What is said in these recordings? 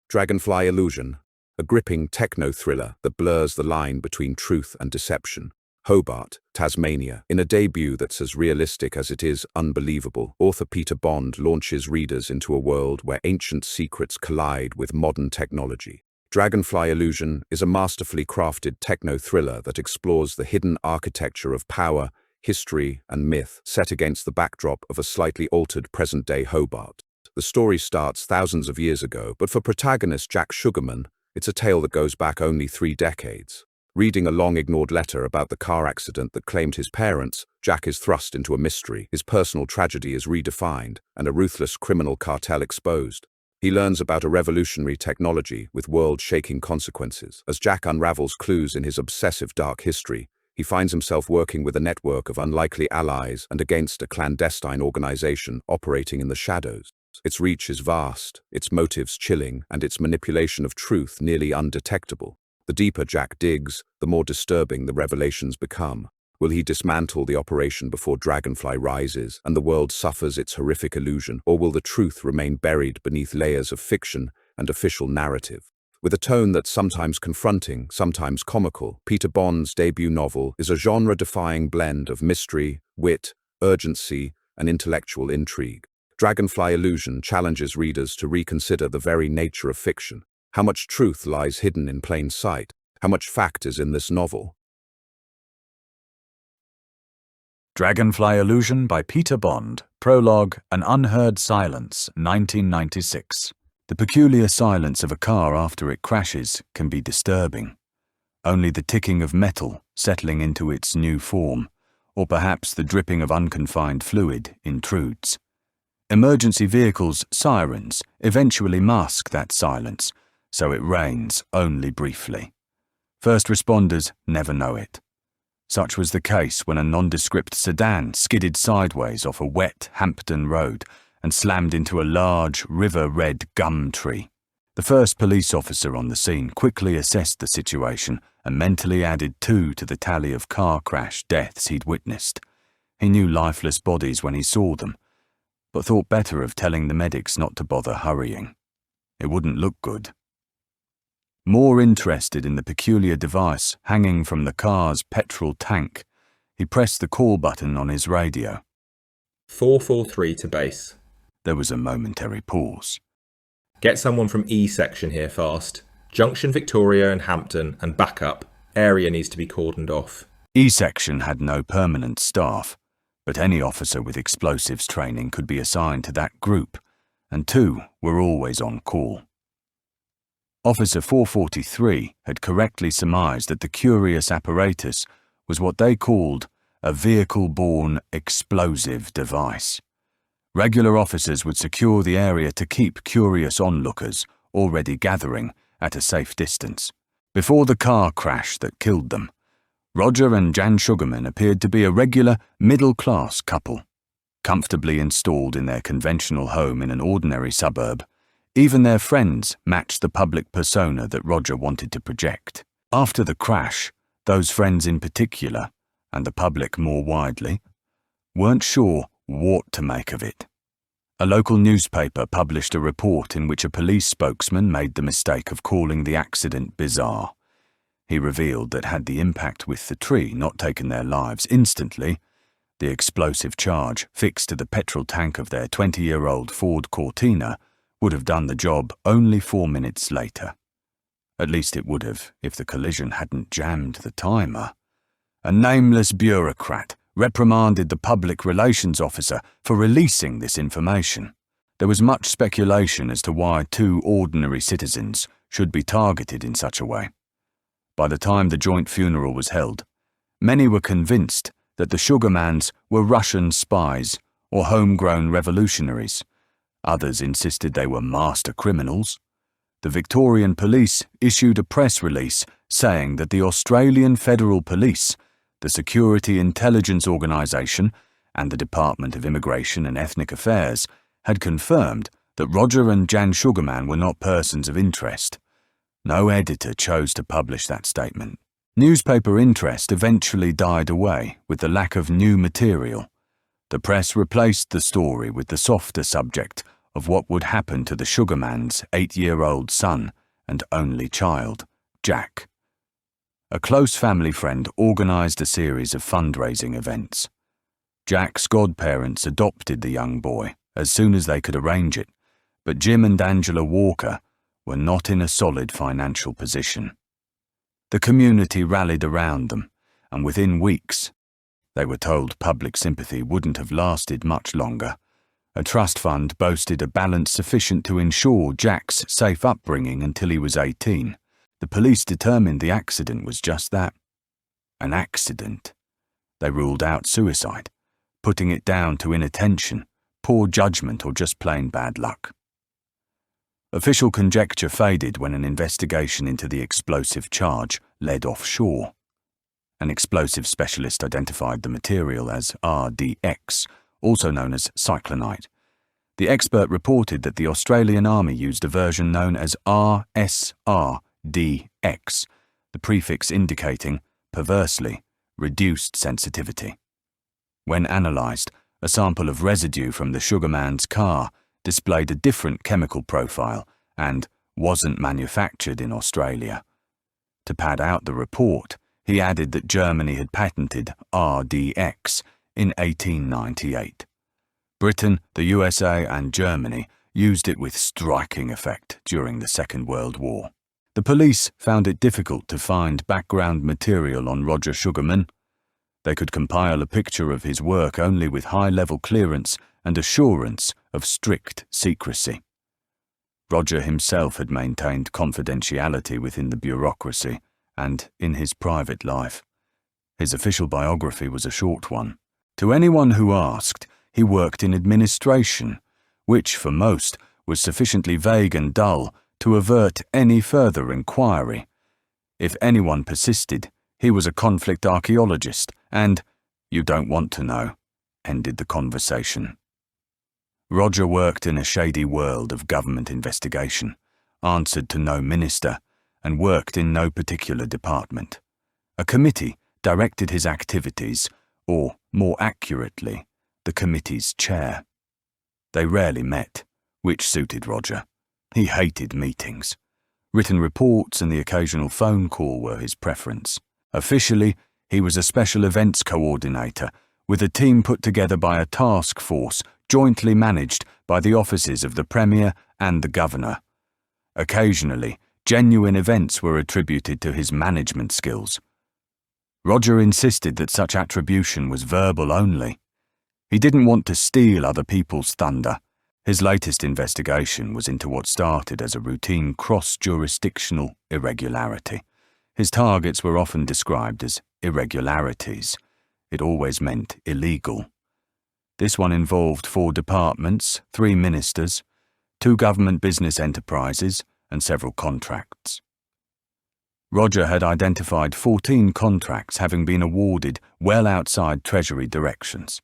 Dragonfly Illusion, a gripping techno-thriller that blurs the line between truth and deception. Hobart, Tasmania. In a debut that's as realistic as it is unbelievable, author Peter Bond launches readers into a world where ancient secrets collide with modern technology. Dragonfly Illusion is a masterfully crafted techno-thriller that explores the hidden architecture of power, history, and myth, set against the backdrop of a slightly altered present-day Hobart. The story starts thousands of years ago, but for protagonist Jack Sugarman, it's a tale that goes back only 3 decades. Reading a long-ignored letter about the car accident that claimed his parents, Jack is thrust into a mystery. His personal tragedy is redefined, and a ruthless criminal cartel exposed. He learns about a revolutionary technology with world-shaking consequences. As Jack unravels clues in his obsessive dark history, he finds himself working with a network of unlikely allies and against a clandestine organization operating in the shadows. Its reach is vast, its motives chilling, and its manipulation of truth nearly undetectable. The deeper Jack digs, the more disturbing the revelations become. Will he dismantle the operation before Dragonfly rises and the world suffers its horrific illusion, or will the truth remain buried beneath layers of fiction and official narrative? With a tone that's sometimes confronting, sometimes comical, Peter Bond's debut novel is a genre-defying blend of mystery, wit, urgency, and intellectual intrigue. Dragonfly Illusion challenges readers to reconsider the very nature of fiction. How much truth lies hidden in plain sight? How much fact is in this novel? Dragonfly Illusion by Peter Bond, Prologue, An Unheard Silence, 1996. The peculiar silence of a car after it crashes can be disturbing. Only the ticking of metal settling into its new form, or perhaps the dripping of unconfined fluid, intrudes. Emergency vehicles' sirens eventually mask that silence, so it reigns only briefly. First responders never know it. Such was the case when a nondescript sedan skidded sideways off a wet Hampton road and slammed into a large, river-red gum tree. The first police officer on the scene quickly assessed the situation and mentally added 2 to the tally of car crash deaths he'd witnessed. He knew lifeless bodies when he saw them, but thought better of telling the medics not to bother hurrying. It wouldn't look good. More interested in the peculiar device hanging from the car's petrol tank, he pressed the call button on his radio. 443 to base. There was a momentary pause. Get someone from E section here fast. Junction Victoria and Hampton and back up. Area needs to be cordoned off. E section had no permanent staff, but any officer with explosives training could be assigned to that group, and 2 were always on call. Officer 443 had correctly surmised that the curious apparatus was what they called a vehicle-borne explosive device. Regular officers would secure the area to keep curious onlookers already gathering at a safe distance. Before the car crash that killed them, Roger and Jan Sugarman appeared to be a regular middle-class couple, comfortably installed in their conventional home in an ordinary suburb. Even their friends matched the public persona that Roger wanted to project. After the crash, those friends in particular, and the public more widely, weren't sure what to make of it. A local newspaper published a report in which a police spokesman made the mistake of calling the accident bizarre. He revealed that had the impact with the tree not taken their lives instantly, the explosive charge fixed to the petrol tank of their 20-year-old Ford Cortina would have done the job only 4 minutes later. At least it would have if the collision hadn't jammed the timer. A nameless bureaucrat reprimanded the public relations officer for releasing this information. There was much speculation as to why 2 ordinary citizens should be targeted in such a way. By the time the joint funeral was held, many were convinced that the Sugarmans were Russian spies or homegrown revolutionaries. Others insisted they were master criminals. The Victorian police issued a press release saying that the Australian Federal Police, the Security Intelligence Organisation, and the Department of Immigration and Ethnic Affairs had confirmed that Roger and Jan Sugarman were not persons of interest. No editor chose to publish that statement. Newspaper interest eventually died away with the lack of new material. The press replaced the story with the softer subject of what would happen to the sugarman's 8-year-old son and only child, Jack. A close family friend organised a series of fundraising events. Jack's godparents adopted the young boy as soon as they could arrange it, but Jim and Angela Walker were not in a solid financial position. The community rallied around them, and within weeks, they were told public sympathy wouldn't have lasted much longer. A trust fund boasted a balance sufficient to ensure Jack's safe upbringing until he was 18. The police determined the accident was just that, an accident. They ruled out suicide, putting it down to inattention, poor judgment, or just plain bad luck. Official conjecture faded when an investigation into the explosive charge led offshore. An explosive specialist identified the material as RDX, also known as cyclonite. The expert reported that the Australian Army used a version known as RSRDX, the prefix indicating, perversely, reduced sensitivity. When analysed, a sample of residue from the sugarman's car displayed a different chemical profile and wasn't manufactured in Australia. To pad out the report, he added that Germany had patented RDX in 1898. Britain, the USA and Germany used it with striking effect during the Second World War. The police found it difficult to find background material on Roger Sugarman. They could compile a picture of his work only with high-level clearance and assurance of strict secrecy. Roger himself had maintained confidentiality within the bureaucracy and in his private life. His official biography was a short one. To anyone who asked, he worked in administration, which for most was sufficiently vague and dull to avert any further inquiry. If anyone persisted, he was a conflict archaeologist and, "You don't want to know," ended the conversation. Roger worked in a shady world of government investigation, answered to no minister, and worked in no particular department. A committee directed his activities, or, more accurately, the committee's chair. They rarely met, which suited Roger. He hated meetings. Written reports and the occasional phone call were his preference. Officially, he was a special events coordinator, with a team put together by a task force jointly managed by the offices of the Premier and the Governor. Occasionally, genuine events were attributed to his management skills. Roger insisted that such attribution was verbal only. He didn't want to steal other people's thunder. His latest investigation was into what started as a routine cross-jurisdictional irregularity. His targets were often described as irregularities. It always meant illegal. This one involved 4 departments, 3 ministers, 2 government business enterprises, and several contracts. Roger had identified 14 contracts having been awarded well outside Treasury directions.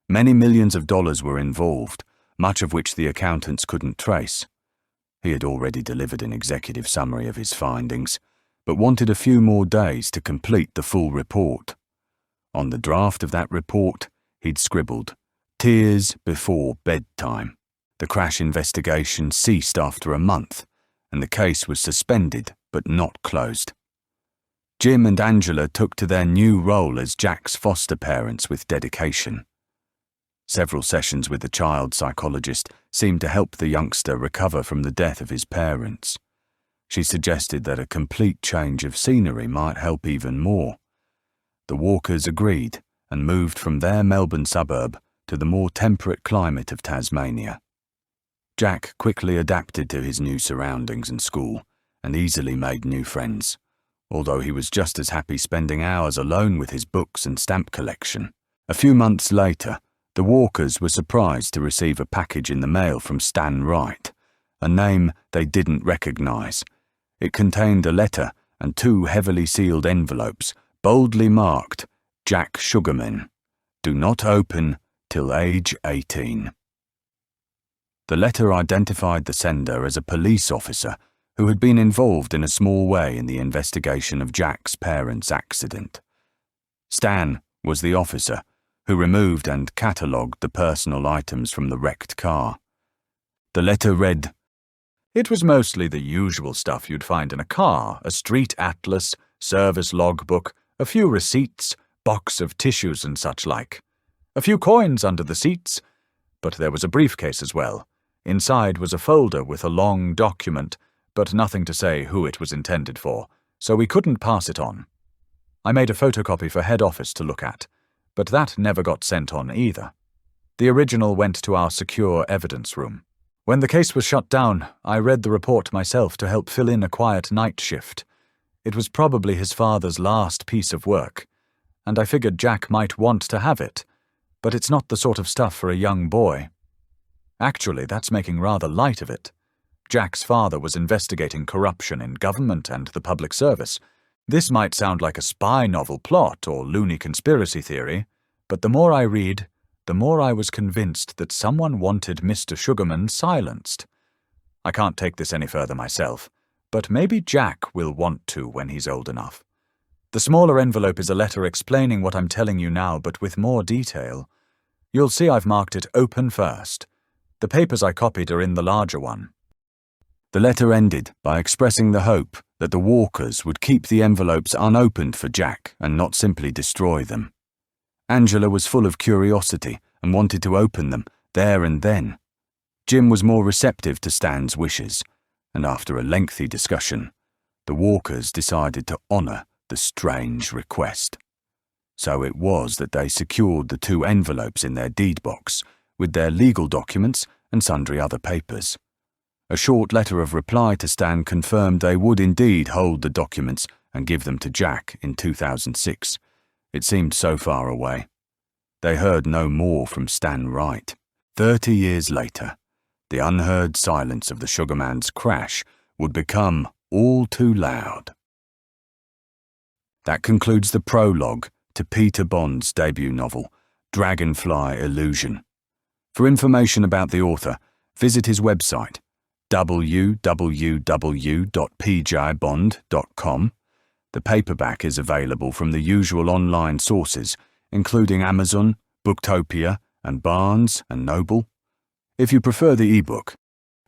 Many millions of dollars were involved, much of which the accountants couldn't trace. He had already delivered an executive summary of his findings, but wanted a few more days to complete the full report. On the draft of that report, he'd scribbled, "Tears before bedtime." The crash investigation ceased after a month, and the case was suspended but not closed. Jim and Angela took to their new role as Jack's foster parents with dedication. Several sessions with the child psychologist seemed to help the youngster recover from the death of his parents. She suggested that a complete change of scenery might help even more. The Walkers agreed and moved from their Melbourne suburb to the more temperate climate of Tasmania. Jack quickly adapted to his new surroundings and school and easily made new friends, although he was just as happy spending hours alone with his books and stamp collection. A few months later, the Walkers were surprised to receive a package in the mail from Stan Wright, a name they didn't recognise. It contained a letter and 2 heavily sealed envelopes, boldly marked, "Jack Sugarman. Do not open till age 18. The letter identified the sender as a police officer who had been involved in a small way in the investigation of Jack's parents' accident. Stan was the officer who removed and catalogued the personal items from the wrecked car. The letter read, "It was mostly the usual stuff you'd find in a car, a street atlas, service logbook, a few receipts, box of tissues and such like. A few coins under the seats, but there was a briefcase as well. Inside was a folder with a long document, but nothing to say who it was intended for, so we couldn't pass it on. I made a photocopy for head office to look at, but that never got sent on either. The original went to our secure evidence room. When the case was shut down, I read the report myself to help fill in a quiet night shift. It was probably his father's last piece of work, and I figured Jack might want to have it, but it's not the sort of stuff for a young boy. Actually, that's making rather light of it. Jack's father was investigating corruption in government and the public service. This might sound like a spy novel plot or loony conspiracy theory, but the more I read, the more I was convinced that someone wanted Mr. Sugarman silenced. I can't take this any further myself, but maybe Jack will want to when he's old enough. The smaller envelope is a letter explaining what I'm telling you now, but with more detail. You'll see I've marked it open first. The papers I copied are in the larger one. The letter ended by expressing the hope that the Walkers would keep the envelopes unopened for Jack and not simply destroy them. Angela was full of curiosity and wanted to open them there and then. Jim was more receptive to Stan's wishes, and after a lengthy discussion, the Walkers decided to honour the strange request. So it was that they secured the 2 envelopes in their deed box with their legal documents and sundry other papers. A short letter of reply to Stan confirmed they would indeed hold the documents and give them to Jack in 2006. It seemed so far away. They heard no more from Stan Wright. 30 years later, the unheard silence of the Sugarman's crash would become all too loud. That concludes the prologue to Peter Bond's debut novel, Dragonfly Illusion. For information about the author, visit his website, www.pjbond.com. The paperback is available from the usual online sources, including Amazon, Booktopia, and Barnes and Noble. If you prefer the ebook,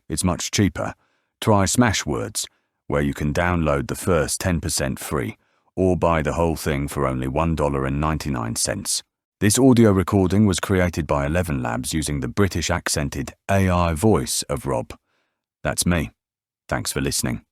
it's much cheaper. Try Smashwords, where you can download the first 10% free, or buy the whole thing for only $1.99. This audio recording was created by 11 Labs using the British accented AI voice of Rob. That's me. Thanks for listening.